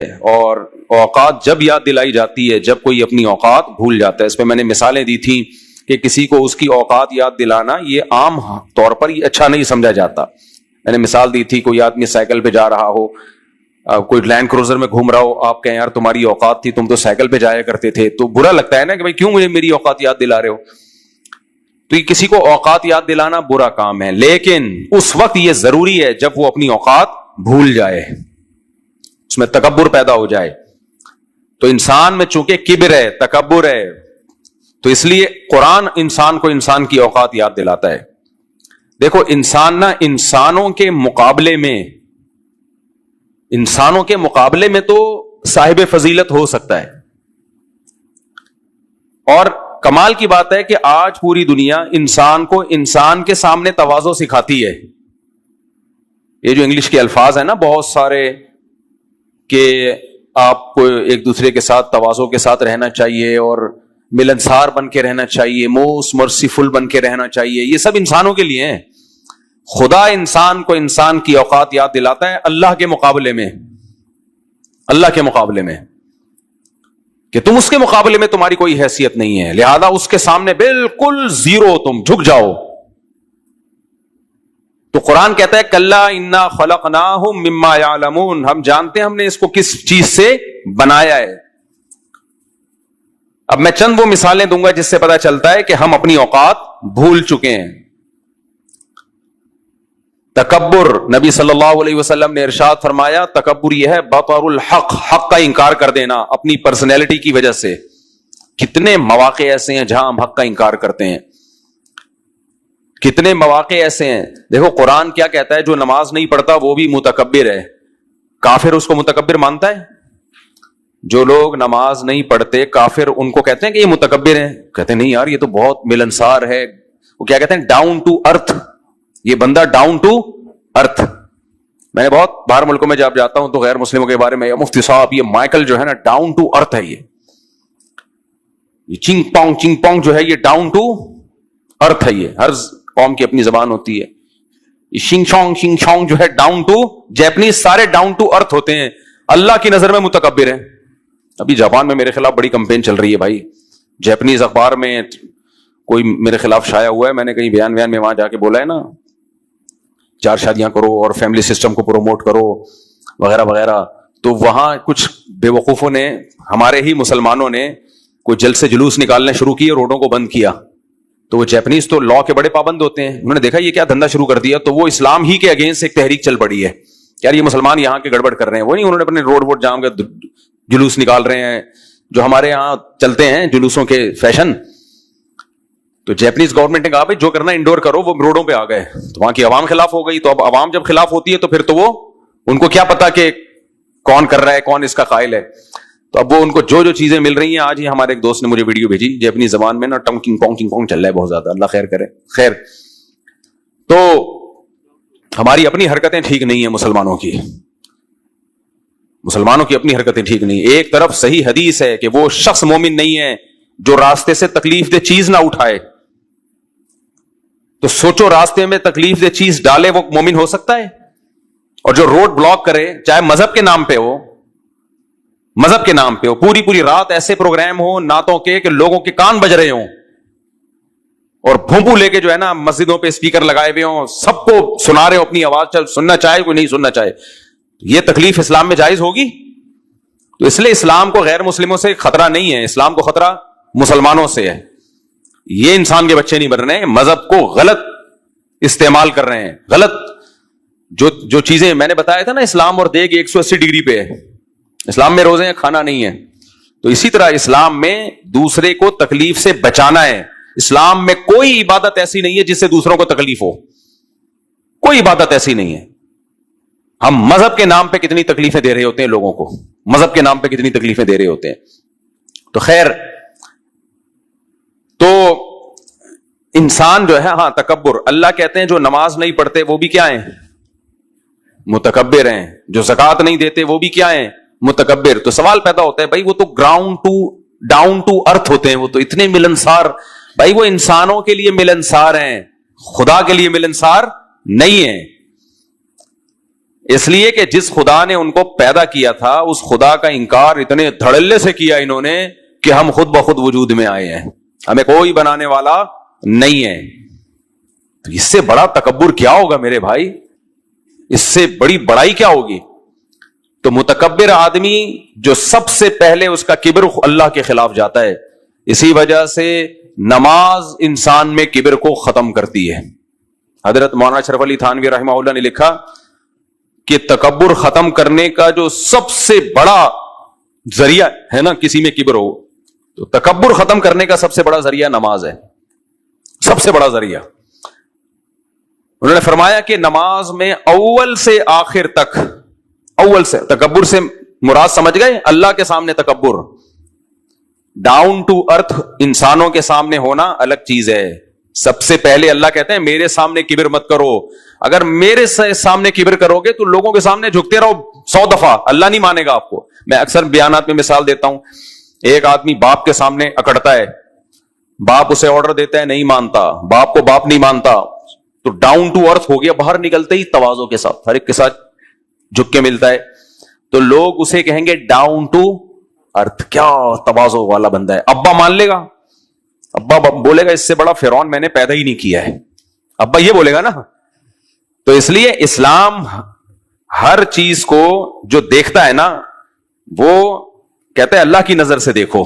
اور اوقات جب یاد دلائی جاتی ہے جب کوئی اپنی اوقات بھول جاتا ہے. اس پہ میں نے مثالیں دی تھیں کہ کسی کو اس کی اوقات یاد دلانا یہ عام طور پر یہ اچھا نہیں سمجھا جاتا. میں نے مثال دی تھی کوئی آدمی سائیکل پہ جا رہا ہو, کوئی لینڈ کروزر میں گھوم رہا ہو, آپ کہیں یار تمہاری اوقات تھی, تم تو سائیکل پہ جایا کرتے تھے, تو برا لگتا ہے نا کہ بھائی کیوں مجھے میری اوقات یاد دلا رہے ہو. تو یہ کسی کو اوقات یاد دلانا برا کام ہے, لیکن اس وقت یہ ضروری ہے جب وہ اپنی اوقات بھول جائے, اس میں تکبر پیدا ہو جائے. تو انسان میں چونکہ کبر ہے, تکبر ہے, تو اس لیے قرآن انسان کو انسان کی اوقات یاد دلاتا ہے. دیکھو انسان نا انسانوں کے مقابلے میں تو صاحب فضیلت ہو سکتا ہے, اور کمال کی بات ہے کہ آج پوری دنیا انسان کو انسان کے سامنے تواضع سکھاتی ہے. یہ جو انگلش کے الفاظ ہیں نا بہت سارے کہ آپ کو ایک دوسرے کے ساتھ تواضع کے ساتھ رہنا چاہیے اور ملنسار بن کے رہنا چاہیے, موسٹ مرسیفل بن کے رہنا چاہیے, یہ سب انسانوں کے لیے ہیں. خدا انسان کو انسان کی اوقات یاد دلاتا ہے اللہ کے مقابلے میں کہ تم اس کے مقابلے میں تمہاری کوئی حیثیت نہیں ہے, لہذا اس کے سامنے بالکل زیرو, تم جھک جاؤ. تو قرآن کہتا ہے کلا انا خلقناہم مما یعلمون, ہم جانتے ہیں ہم نے اس کو کس چیز سے بنایا ہے. اب میں چند وہ مثالیں دوں گا جس سے پتہ چلتا ہے کہ ہم اپنی اوقات بھول چکے ہیں. تکبر, نبی صلی اللہ علیہ وسلم نے ارشاد فرمایا تکبر یہ ہے بطر الحق, حق کا انکار کر دینا اپنی پرسنالٹی کی وجہ سے. کتنے مواقع ایسے ہیں جہاں ہم حق کا انکار کرتے ہیں, کتنے مواقع ایسے ہیں. دیکھو قرآن کیا کہتا ہے, جو نماز نہیں پڑھتا وہ بھی متکبر ہے. کافر اس کو متکبر مانتا ہے. جو لوگ نماز نہیں پڑھتے کافر ان کو کہتے ہیں کہ یہ متکبر ہیں, کہتے ہیں نہیں یار یہ تو بہت ملنسار ہے. وہ کیا کہتے ہیں ڈاؤن ٹو ارتھ, یہ بندہ ڈاؤن ٹو ارتھ. میں نے بہت باہر ملکوں میں جب جاتا ہوں تو غیر مسلموں کے بارے میں مفتی صاحب یہ مائیکل جو ہے نا ڈاؤن ٹو ارتھ ہے, یہ چنگ پونگ جو ہے یہ ڈاؤن ٹو ارتھ ہے. یہ ہر قوم کی اپنی زبان ہوتی ہے. شنگ شونگ جو ہے ڈاؤن ٹو, جیپنیز سارے ڈاؤن ٹو ارتھ ہوتے ہیں, اللہ کی نظر میں متکبر ہیں. ابھی جاپان میں میرے خلاف بڑی کمپین چل رہی ہے بھائی, جیپنیز اخبار میں کوئی میرے خلاف شائع ہوا ہے, میں نے کہیں بیان میں وہاں جا کے بولا ہے نا 4 شادیاں کرو اور فیملی سسٹم کو پروموٹ کرو وغیرہ وغیرہ. تو وہاں کچھ بے وقوفوں نے, ہمارے ہی مسلمانوں نے کوئی جلد سے جلوس نکالنے شروع کیے, روڈوں کو بند کیا. تو وہ جیپنیز تو لا کے بڑے پابند ہوتے ہیں, انہوں نے دیکھا یہ کیا دھندا شروع کر دیا, تو وہ اسلام ہی کے اگینسٹ ایک تحریک چل پڑی ہے یار یہ مسلمان یہاں کے گڑبڑ کر رہے ہیں. وہ نہیں, انہوں نے اپنے روڈ ووڈ جام کے جلوس نکال رہے ہیں جو ہمارے یہاں چلتے ہیں جلوسوں کے فیشن. تو جیپنیز گورنمنٹ نے کہا بھائی جو کرنا انڈور کرو, وہ روڈوں پہ آ گئے. تو وہاں کی عوام خلاف ہو گئی. تو اب عوام جب خلاف ہوتی ہے تو پھر تو وہ ان کو کیا پتا کہ کون کر رہا ہے, کون اس کا قائل ہے. تو اب وہ ان کو جو چیزیں مل رہی ہیں, آج ہی ہمارے ایک دوست نے مجھے ویڈیو بھیجی جیپنیز زبان میں نا, ٹنگ پونگ چل رہا ہے بہت زیادہ, اللہ خیر کرے. خیر, تو ہماری اپنی حرکتیں ٹھیک نہیں ہیں, مسلمانوں کی اپنی حرکتیں ٹھیک نہیں. ایک طرف صحیح حدیث ہے کہ وہ شخص مومن نہیں ہے جو راستے سے تکلیف دہ چیز نہ اٹھائے. تو سوچو راستے میں تکلیف دہ چیز ڈالے وہ مومن ہو سکتا ہے؟ اور جو روڈ بلاک کرے, چاہے مذہب کے نام پہ ہو, پوری رات ایسے پروگرام ہو نعتوں کے کہ لوگوں کے کان بج رہے ہوں, اور بھونپو لے کے جو ہے نا مسجدوں پہ اسپیکر لگائے ہوئے ہوں, سب کو سنا رہے ہو اپنی آواز, چل سننا چاہے کوئی نہیں سننا چاہے. یہ تکلیف اسلام میں جائز ہوگی؟ تو اس لیے اسلام کو غیر مسلموں سے خطرہ نہیں ہے, اسلام کو خطرہ مسلمانوں سے ہے. یہ انسان کے بچے نہیں بن رہے ہیں, مذہب کو غلط استعمال کر رہے ہیں, غلط جو چیزیں میں نے بتایا تھا نا, اسلام اور دیگ 180 ڈگری پہ ہے. اسلام میں روزے ہیں, کھانا نہیں ہے. تو اسی طرح اسلام میں دوسرے کو تکلیف سے بچانا ہے. اسلام میں کوئی عبادت ایسی نہیں ہے جس سے دوسروں کو تکلیف ہو, کوئی عبادت ایسی نہیں ہے. ہم مذہب کے نام پہ کتنی تکلیفیں دے رہے ہوتے ہیں لوگوں کو, مذہب کے نام پہ کتنی تکلیفیں دے رہے ہوتے ہیں. تو خیر, تو انسان جو ہے, ہاں تکبر, اللہ کہتے ہیں جو نماز نہیں پڑھتے وہ بھی کیا ہیں, متکبر ہیں. جو زکوٰۃ نہیں دیتے وہ بھی کیا ہیں, متکبر. تو سوال پیدا ہوتا ہے بھائی وہ تو ڈاؤن ٹو ارتھ ہوتے ہیں, وہ تو اتنے ملنسار. بھائی وہ انسانوں کے لیے ملنسار ہیں, خدا کے لیے ملنسار نہیں ہیں. اس لیے کہ جس خدا نے ان کو پیدا کیا تھا اس خدا کا انکار اتنے دھڑلے سے کیا انہوں نے کہ ہم خود بخود وجود میں آئے ہیں, ہمیں کوئی بنانے والا نہیں ہے. تو اس سے بڑا تکبر کیا ہوگا میرے بھائی, اس سے بڑی بڑائی کیا ہوگی؟ تو متکبر آدمی جو سب سے پہلے اس کا کبر اللہ کے خلاف جاتا ہے. اسی وجہ سے نماز انسان میں کبر کو ختم کرتی ہے. حضرت مولانا اشرف علی تھانوی رحمہ اللہ نے لکھا کہ تکبر ختم کرنے کا جو سب سے بڑا ذریعہ ہے نا, کسی میں کبر ہو تو تکبر ختم کرنے کا سب سے بڑا ذریعہ نماز ہے, سب سے بڑا ذریعہ. انہوں نے فرمایا کہ نماز میں اول سے آخر تک, اول سے, تکبر سے مراد سمجھ گئے اللہ کے سامنے تکبر, ڈاؤن ٹو ارتھ انسانوں کے سامنے ہونا الگ چیز ہے. سب سے پہلے اللہ کہتے ہیں میرے سامنے کبر مت کرو. اگر میرے سامنے کبر کرو گے تو لوگوں کے سامنے جھکتے رہو 100 دفعہ, اللہ نہیں مانے گا آپ کو. میں اکثر بیانات میں مثال دیتا ہوں, ایک آدمی باپ کے سامنے اکڑتا ہے, باپ اسے آرڈر دیتا ہے نہیں مانتا, باپ کو باپ نہیں مانتا, تو ڈاؤن ٹو ارتھ ہو گیا, باہر نکلتے ہی تواضع کے ساتھ ہر ایک کے ساتھ جھک کے ملتا ہے, تو لوگ اسے کہیں گے ڈاؤن ٹو ارتھ, کیا تواضع والا بندہ ہے. ابا مان لے گا, ابا بولے گا اس سے بڑا فرعون میں نے پیدا ہی نہیں کیا ہے, ابا یہ بولے گا نا. تو اس لیے اسلام ہر چیز کو جو دیکھتا ہے نا وہ کہتا ہے اللہ کی نظر سے دیکھو.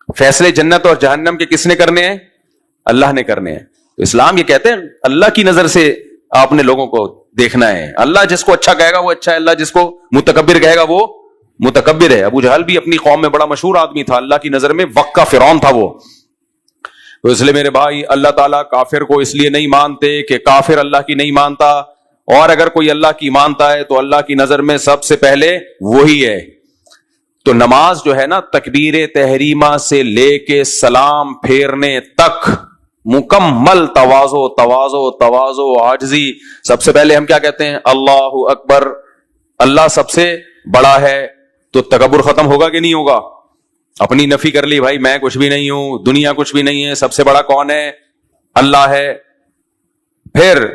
فیصلے جنت اور جہنم کے کس نے کرنے ہیں؟ اللہ نے کرنے ہیں. تو اسلام یہ کہتے ہیں اللہ کی نظر سے آپ نے لوگوں کو دیکھنا ہے. اللہ جس کو اچھا کہے گا وہ اچھا ہے, اللہ جس کو متکبر کہے گا وہ متکبر ہے. ابو جہل بھی اپنی قوم میں بڑا مشہور آدمی تھا, اللہ کی نظر میں وقت کا فرعون تھا وہ. تو اس لیے میرے بھائی اللہ تعالیٰ کافر کو اس لیے نہیں مانتے کہ کافر اللہ کی نہیں مانتا, اور اگر کوئی اللہ کی مانتا ہے تو اللہ کی نظر میں سب سے پہلے وہی ہے. تو نماز جو ہے نا تکبیر تحریمہ سے لے کے سلام پھیرنے تک مکمل تواضع تواضع تواضع عاجزی. سب سے پہلے ہم کیا کہتے ہیں؟ اللہ اکبر, اللہ سب سے بڑا ہے. تو تکبر ختم ہوگا کہ نہیں ہوگا؟ اپنی نفی کر لی, بھائی میں کچھ بھی نہیں ہوں, دنیا کچھ بھی نہیں ہے, سب سے بڑا کون ہے؟ اللہ ہے. پھر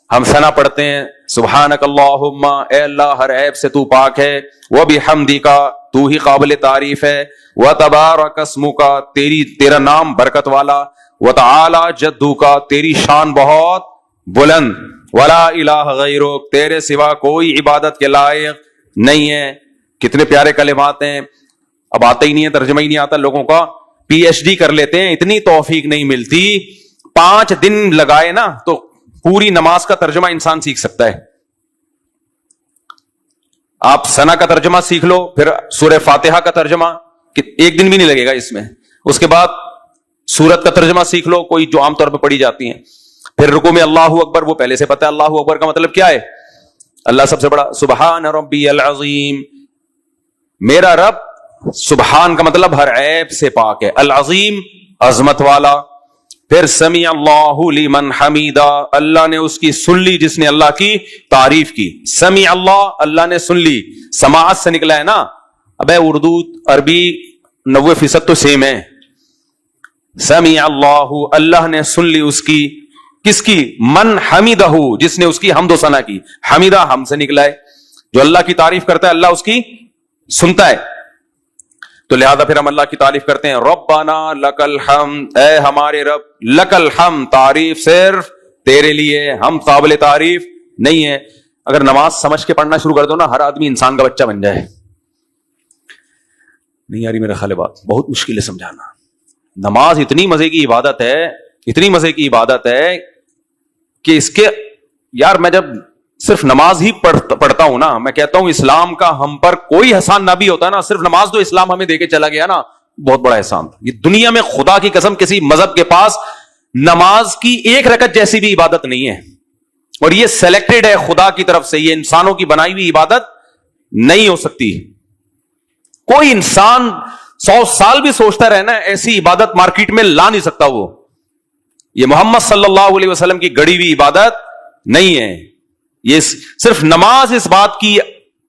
ہم ثنا پڑھتے ہیں سبحانک اللہم, اے اللہ ہر عیب سے تو پاک ہے, وبحمدک تو ہی قابل تعریف ہے, وتبارک اسمک تیرا نام برکت والا, وتعالی جدک تیری شان بہت بلند, ولا الہ غیرک تیرے سوا کوئی عبادت کے لائق نہیں ہے. کتنے پیارے کلمات ہیں. اب آتا ہی نہیں ہے, ترجمہ ہی نہیں آتا لوگوں کا, پی ایچ ڈی کر لیتے ہیں, اتنی توفیق نہیں ملتی. 5 دن لگائے نا تو پوری نماز کا ترجمہ انسان سیکھ سکتا ہے. آپ ثنا کا ترجمہ سیکھ لو, پھر سورہ فاتحہ کا ترجمہ 1 دن بھی نہیں لگے گا اس میں. اس کے بعد سورت کا ترجمہ سیکھ لو, کوئی جو عام طور پہ پڑھی جاتی ہیں. پھر رکوع میں اللہ اکبر, وہ پہلے سے پتہ ہے اللہ اکبر کا مطلب کیا ہے, اللہ سب سے بڑا. سبحان ربی العظیم, میرا رب, سبحان کا مطلب ہر عیب سے پاک ہے, العظیم عظمت والا. پھر سمیع اللہ لمن حمیدہ, اللہ نے اس کی سن لی جس نے اللہ کی تعریف کی. سمیع اللہ, اللہ نے سن لی, سماعت سے نکلا ہے نا. اب اردو عربی 90% تو سیم ہے. سمیع اللہ, اللہ نے سن لی اس کی, کس کی؟ من حمیدہ, جس نے اس کی حمد و ثنا کی. حمیدہ ہم سے نکلا ہے, جو اللہ کی تعریف کرتا ہے اللہ اس کی سنتا ہے. تو لہذا پھر ہم اللہ کی تعریف کرتے ہیں, ربنا لک الحمد, اے ہمارے رب, لک الحمد تعریف صرف تیرے لیے, ہم قابل تعریف نہیں ہے. اگر نماز سمجھ کے پڑھنا شروع کر دو نا, ہر آدمی انسان کا بچہ بن جائے. نہیں یاری میرا خیال بات بہت مشکل ہے سمجھانا. نماز اتنی مزے کی عبادت ہے, اتنی مزے کی عبادت ہے کہ اس کے, یار میں جب صرف نماز ہی پڑھتا ہوں نا, میں کہتا ہوں اسلام کا ہم پر کوئی احسان نہ بھی ہوتا نا, صرف نماز جو اسلام ہمیں دے کے چلا گیا نا, بہت بڑا احسان تھا. یہ دنیا میں خدا کی قسم کسی مذہب کے پاس نماز کی 1 رکعت جیسی بھی عبادت نہیں ہے, اور یہ سلیکٹڈ ہے خدا کی طرف سے, یہ انسانوں کی بنائی ہوئی عبادت نہیں ہو سکتی. کوئی انسان 100 سال بھی سوچتا رہنا ایسی عبادت مارکیٹ میں لا نہیں سکتا. وہ یہ محمد صلی اللہ علیہ وسلم کی گڑی ہوئی عبادت نہیں ہے. یہ صرف نماز اس بات کی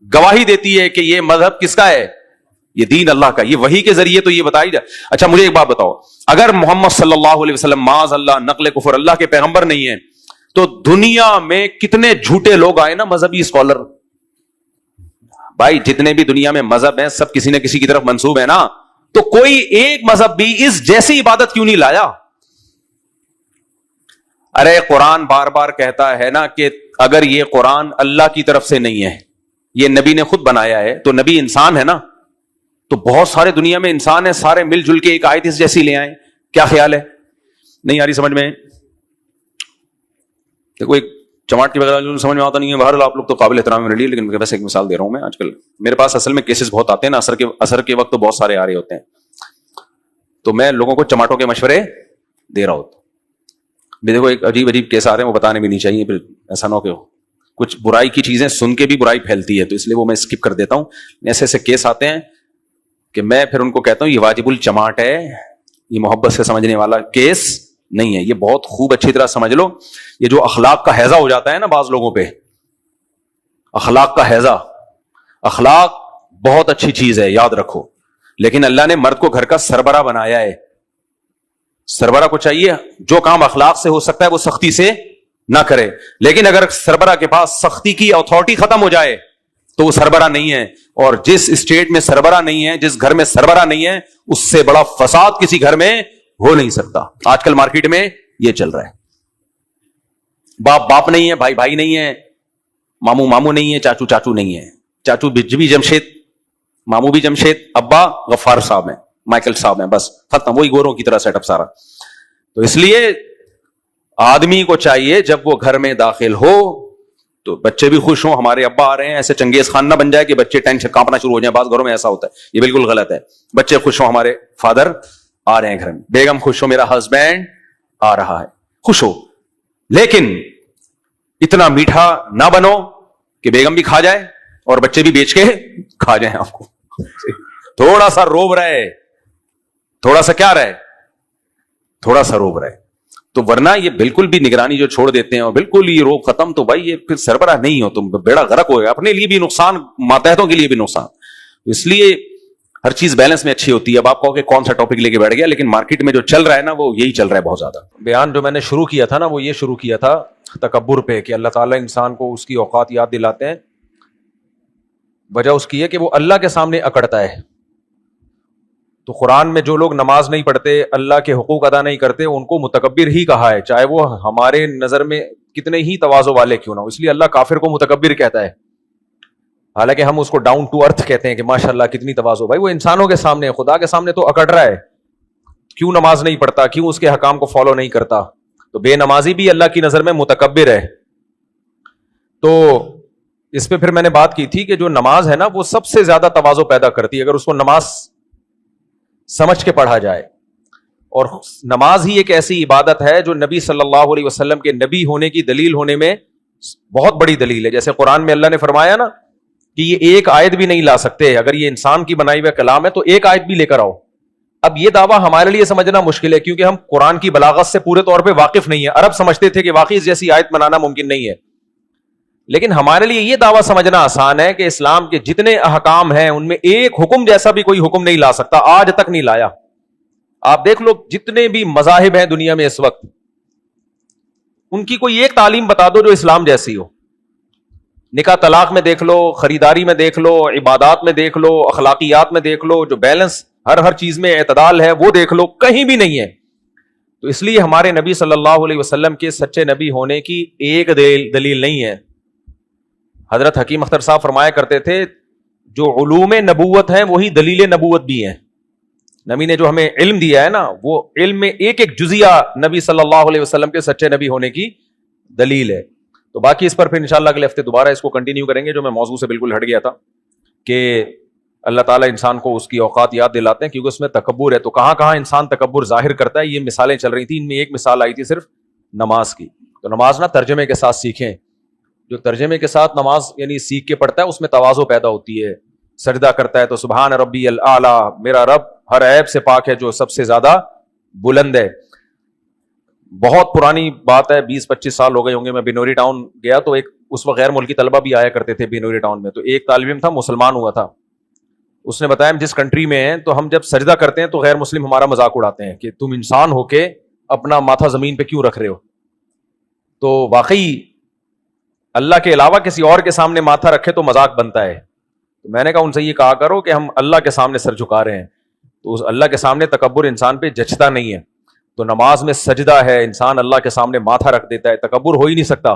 گواہی دیتی ہے کہ یہ مذہب کس کا ہے, یہ دین اللہ کا, یہ وحی کے ذریعے تو یہ بتائی جائے. اچھا مجھے ایک بات بتاؤ, اگر محمد صلی اللہ علیہ وسلم معاذ اللہ نقل کفر اللہ کے پیغمبر نہیں ہے, تو دنیا میں کتنے جھوٹے لوگ آئے نا مذہبی اسکالر. بھائی جتنے بھی دنیا میں مذہب ہیں سب کسی نہ کسی کی طرف منسوب ہے نا, تو کوئی ایک مذہب بھی اس جیسی عبادت کیوں نہیں لایا؟ ارے قرآن بار بار کہتا ہے نا کہ اگر یہ قرآن اللہ کی طرف سے نہیں ہے, یہ نبی نے خود بنایا ہے, تو نبی انسان ہے نا, تو بہت سارے دنیا میں انسان ہیں, سارے مل جل کے ایک آیت اس جیسی لے آئیں. کیا خیال ہے؟ نہیں آ رہی سمجھ میں؟ دیکھو ایک چماٹ کی وغیرہ سمجھ میں آتا نہیں ہے, بہرحال آپ لوگ تو قابل احترام میں رہی, لیکن ویسے ایک مثال دے رہا ہوں میں. آج کل میرے پاس اصل میں کیسز بہت آتے ہیں نا, اثر کے وقت تو بہت سارے آ رہے ہوتے ہیں, تو میں لوگوں کو چماٹوں کے مشورے دے رہا ہوتا. دیکھو ایک عجیب کیس آ رہے ہیں, وہ بتانے بھی نہیں چاہیے, پھر ایسا نہ ہو کہ کچھ برائی کی چیزیں سن کے بھی برائی پھیلتی ہے, تو اس لیے وہ میں اسکپ کر دیتا ہوں. ایسے ایسے کیس آتے ہیں کہ میں پھر ان کو کہتا ہوں یہ واجب الچماٹ ہے, یہ محبت سے سمجھنے والا کیس نہیں ہے. یہ بہت خوب اچھی طرح سمجھ لو, یہ جو اخلاق کا ہیضہ ہو جاتا ہے نا بعض لوگوں پہ, اخلاق کا ہیضہ, اخلاق بہت اچھی چیز ہے یاد رکھو, لیکن اللہ نے مرد کو گھر کا سربراہ بنایا ہے. سربراہ کو چاہیے جو کام اخلاق سے ہو سکتا ہے وہ سختی سے نہ کرے, لیکن اگر سربراہ کے پاس سختی کی اتھارٹی ختم ہو جائے تو وہ سربراہ نہیں ہے. اور جس اسٹیٹ میں سربراہ نہیں ہے, جس گھر میں سربراہ نہیں ہے, اس سے بڑا فساد کسی گھر میں ہو نہیں سکتا. آج کل مارکیٹ میں یہ چل رہا ہے, باپ نہیں ہے, بھائی نہیں ہے, ماموں نہیں ہے, چاچو نہیں ہے. چاچو بھی جمشید, ماموں بھی جمشید, ابا غفار صاحب ہیں, مائیکل صاحب ہیں, بس ختم. وہی گوروں کی طرح سیٹ اپ سارا. تو اس لیے آدمی کو چاہیے جب وہ گھر میں داخل ہو تو بچے بھی خوش ہوں, ہمارے ابا آ رہے ہیں. ایسے چنگیز خان نہ بن جائے کہ بچے ٹینشن کانپنا شروع ہو جائیں, بعض گھروں میں ایسا ہوتا ہے, یہ بالکل غلط ہے. بچے خوش ہوں ہمارے فادر آ رہے ہیں گھر میں, بیگم خوش ہو میرا ہسبینڈ آ رہا ہے, خوش ہو. لیکن اتنا میٹھا نہ بنو کہ بیگم بھی کھا جائے اور بچے بھی بیچ کے کھا جائیں آپ کو. تھوڑا سا روب رہے, تھوڑا سا کیا رہے, تھوڑا سا روب رہے. تو ورنہ یہ بالکل بھی نگرانی جو چھوڑ دیتے ہیں اور بالکل یہ روب ختم, تو بھائی یہ پھر سربراہ نہیں ہو, تم بیڑا غرق ہو گیا, اپنے لیے بھی نقصان, ماتحتوں کے لیے بھی نقصان. اس لیے ہر چیز بیلنس میں اچھی ہوتی ہے. اب آپ کہو کہ کون سا ٹاپک لے کے بیٹھ گیا, لیکن مارکیٹ میں جو چل رہا ہے نا وہ یہی چل رہا ہے بہت زیادہ. بیان جو میں نے شروع کیا تھا نا وہ یہ شروع کیا تھا تکبر پہ, کہ اللہ تعالیٰ انسان کو اس کی اوقات یاد دلاتے ہیں. وجہ اس کی ہے کہ وہ اللہ کے سامنے اکڑتا ہے. تو قرآن میں جو لوگ نماز نہیں پڑھتے, اللہ کے حقوق ادا نہیں کرتے, ان کو متکبر ہی کہا ہے, چاہے وہ ہمارے نظر میں کتنے ہی تواضع والے کیوں نہ ہو. اس لیے اللہ کافر کو متکبر کہتا ہے, حالانکہ ہم اس کو ڈاؤن ٹو ارتھ کہتے ہیں کہ ماشاء اللہ کتنی تواضع. بھائی وہ انسانوں کے سامنے, خدا کے سامنے تو اکڑ رہا ہے. کیوں نماز نہیں پڑھتا, کیوں اس کے حکام کو فالو نہیں کرتا. تو بے نمازی بھی اللہ کی نظر میں متکبر ہے. تو اس پہ پھر میں نے بات کی تھی کہ جو نماز ہے نا وہ سب سے زیادہ تواضع پیدا کرتی ہے اگر اس کو نماز سمجھ کے پڑھا جائے. اور نماز ہی ایک ایسی عبادت ہے جو نبی صلی اللہ علیہ وسلم کے نبی ہونے کی دلیل ہونے میں بہت بڑی دلیل ہے. جیسے قرآن میں اللہ نے فرمایا نا کہ یہ ایک آیت بھی نہیں لا سکتے, اگر یہ انسان کی بنائی ہوئے کلام ہے تو ایک آیت بھی لے کر آؤ. اب یہ دعویٰ ہمارے لیے سمجھنا مشکل ہے کیونکہ ہم قرآن کی بلاغت سے پورے طور پہ واقف نہیں ہیں. عرب سمجھتے تھے کہ واقعی اس جیسی آیت بنانا ممکن نہیں ہے, لیکن ہمارے لیے یہ دعویٰ سمجھنا آسان ہے کہ اسلام کے جتنے احکام ہیں ان میں ایک حکم جیسا بھی کوئی حکم نہیں لا سکتا, آج تک نہیں لایا. آپ دیکھ لو جتنے بھی مذاہب ہیں دنیا میں اس وقت, ان کی کوئی ایک تعلیم بتا دو جو اسلام جیسی ہو. نکاح طلاق میں دیکھ لو, خریداری میں دیکھ لو, عبادات میں دیکھ لو, اخلاقیات میں دیکھ لو, جو بیلنس ہر چیز میں اعتدال ہے وہ دیکھ لو, کہیں بھی نہیں ہے. تو اس لیے ہمارے نبی صلی اللہ علیہ وسلم کے سچے نبی ہونے کی ایک دلیل نہیں ہے. حضرت حکیم اختر صاحب فرمایا کرتے تھے جو علوم نبوت ہیں وہی دلیل نبوت بھی ہیں. نبی نے جو ہمیں علم دیا ہے نا وہ علم میں ایک ایک جزیہ نبی صلی اللہ علیہ وسلم کے سچے نبی ہونے کی دلیل ہے. تو باقی اس پر پھر انشاءاللہ اگلے ہفتے دوبارہ اس کو کنٹینیو کریں گے. جو میں موضوع سے بالکل ہٹ گیا تھا کہ اللہ تعالیٰ انسان کو اس کی اوقات یاد دلاتے ہیں کیونکہ اس میں تکبر ہے. تو کہاں کہاں انسان تکبر ظاہر کرتا ہے, یہ مثالیں چل رہی تھیں. ان میں ایک مثال آئی تھی صرف نماز کی. تو نماز نہ ترجمے کے ساتھ سیکھیں. جو ترجمے کے ساتھ نماز یعنی سیکھ کے پڑھتا ہے اس میں تواضع پیدا ہوتی ہے. سجدہ کرتا ہے تو سبحان ربی الاعلیٰ, میرا رب ہر عیب سے پاک ہے جو سب سے زیادہ بلند ہے. بہت پرانی بات ہے, 20-25 سال ہو گئے ہوں گے. میں بنوری ٹاؤن گیا تو ایک اس وقت غیر ملکی طلبہ بھی آیا کرتے تھے بنوری ٹاؤن میں. تو ایک طالب علم تھا, مسلمان ہوا تھا. اس نے بتایا ہم جس کنٹری میں ہیں تو ہم جب سجدہ کرتے ہیں تو غیر مسلم ہمارا مذاق اڑاتے ہیں کہ تم انسان ہو کے اپنا ماتھا زمین پہ کیوں رکھ رہے ہو. تو واقعی اللہ کے علاوہ کسی اور کے سامنے ماتھا رکھے تو مذاق بنتا ہے. تو میں نے کہا ان سے یہ کہا کرو کہ ہم اللہ کے سامنے سر جھکا رہے ہیں. تو اس اللہ کے سامنے تکبر انسان پہ جچتا نہیں ہے. تو نماز میں سجدہ ہے, انسان اللہ کے سامنے ماتھا رکھ دیتا ہے, تکبر ہو ہی نہیں سکتا.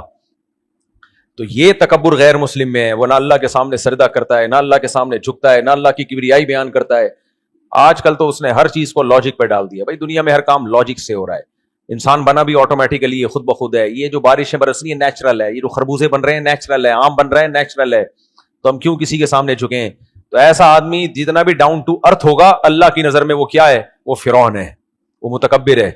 تو یہ تکبر غیر مسلم میں ہے, وہ نہ اللہ کے سامنے سجدہ کرتا ہے, نہ اللہ کے سامنے جھکتا ہے, نہ اللہ کی کبریائی بیان کرتا ہے. آج کل تو اس نے ہر چیز کو لاجک پہ ڈال دیا. بھائی دنیا میں ہر کام لاجک سے ہو رہا ہے, انسان بنا بھی آٹومیٹیکلی خود بخود ہے. یہ جو بارشیں برس رہی ہیں نیچرل ہے, یہ جو خربوزے بن رہے ہیں نیچرل ہے, آم بن رہے ہیں نیچرل ہے. تو ہم کیوں کسی کے سامنے جھکیں؟ تو ایسا آدمی جتنا بھی ڈاؤن ٹو ارتھ ہوگا, اللہ کی نظر میں وہ کیا ہے؟ وہ فرعون ہے, وہ متکبر ہے.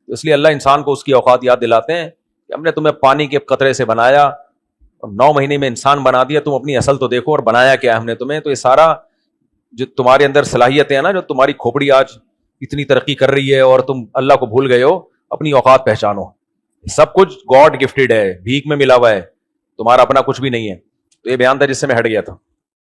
اس لیے اللہ انسان کو اس کی اوقات یاد دلاتے ہیں کہ ہم نے تمہیں پانی کے قطرے سے بنایا اور 9 مہینے میں انسان بنا دیا, تم اپنی اصل تو دیکھو اور بنایا کیا ہم نے تمہیں. تو یہ سارا جو تمہارے اندر صلاحیتیں ہیں نا, جو تمہاری کھوپڑی آج اتنی ترقی کر رہی ہے اور تم اللہ کو بھول گئے ہو, اپنی اوقات پہچانو. سب کچھ گاڈ گفٹڈ ہے, بھیک میں ملا ہوا ہے, تمہارا اپنا کچھ بھی نہیں ہے. تو یہ بیان تھا جس سے میں ہٹ گیا تھا.